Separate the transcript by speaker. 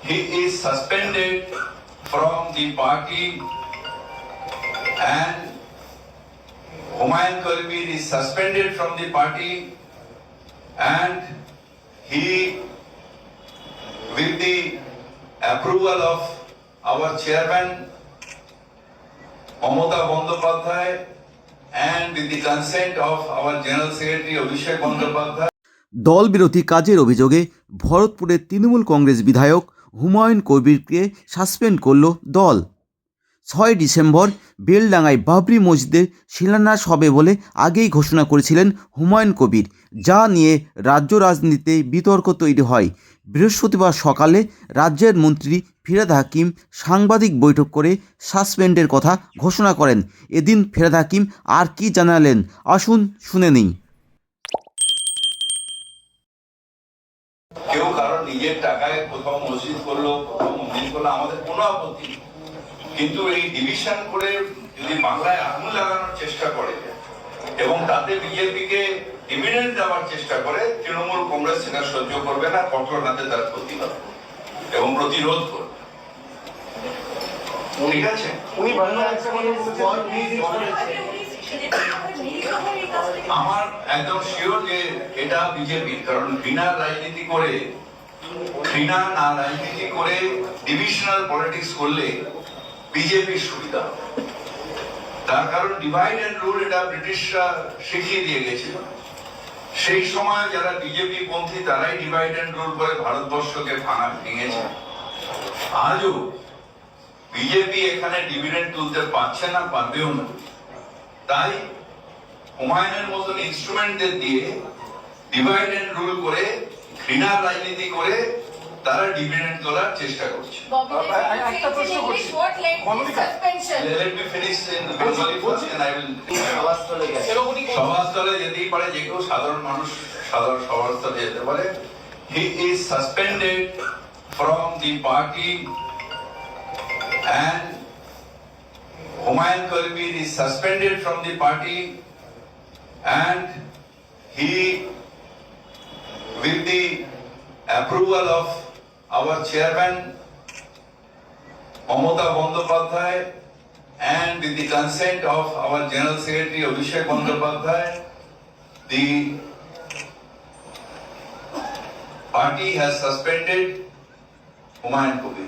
Speaker 1: he is suspended from the party and Humayun Kabir is suspended from the party and he, with the approval of our chairman Mamata Bandyopadhyay and with the consent of our General Secretary Abhishek Bandyopadhyay,
Speaker 2: দল বিরোধী কাজের অভিযোগে ভরতপুরের তৃণমূল কংগ্রেস বিধায়ক Humayun কবিরকে suspend করল দল। 6 December বেলডাঙ্গায় Babri মসজিদের শিলান্যাস হবে বলে আগেই ঘোষণা করেছিলেন হুমায়ুন কবির, যা নিয়ে রাজ্য রাজনীতিতে বিতর্ক তৈরি হয়। বৃহস্পতিবার সকালে রাজ্যের মন্ত্রী ফিরহাদ হাকিম সাংবাদিক বৈঠক করে সাসপেন্ডের কথা ঘোষণা করেন। এদিন ফিরহাদ হাকিম আর কি জানালেন আসুন শুনে নিই।
Speaker 1: কেউ কারণ নিজের টাকায় কোথাও মসজিদ করলো, কোথাও মন্দির করলো, আমাদের কোনো আপত্তি নেই, কিন্তু এই ডিভিশন করে যদি বাংলায় আগুন লাগানোর চেষ্টা করে এবং তাতে বিজেপিকে ডিভিডেন্ড দেওয়ার চেষ্টা করে, তৃণমূল কংগ্রেস সেটা সহ্য করবে না, কঠোর হাতে তার ক্ষতি হবে এবং প্রতিরোধ করবে। ঠিক আছে, আমার একদম শিওর যে এটা বিজেপি, কারণ ঘৃণার রাজনীতি করে, ঘৃণা না রাজনীতি করে ডিভিশনাল পলিটিক্স করলে বিজেপির সুবিধা। তার কারণ ডিভাইড এন্ড রুল এটা ব্রিটিশরা শিখিয়ে দিয়ে গেছিল। সেই সময় যারা বিজেপি পন্থী তারাই ডিভাইড এন্ড রুল করে ভারতবর্ষকে ভেঙেছে। আজও বিজেপি এখানে ডিভিডেন্ড তুলতে পারছে না, পারবেও না। তাই হুমায়ুনের মতন ইনস্ট্রুমেন্টদের দিয়ে ডিভাইড এন্ড রুল করে, ঘৃণার রাজনীতি করে তারা ডিভিডেন্ড তোলার চেষ্টা করছে। সভাস্থলে যেতেই পারে, যে কেউ সাধারণ মানুষ সাধারণ সভাস্থলে যেতে পারে। He is suspended from the party and Humayun Kabir is suspended from the party and he, with the approval of our chairman Mamata Bandyopadhyay and with the consent of our General Secretary Abhishek Bandyopadhyay, the party has suspended Humayun Kabir.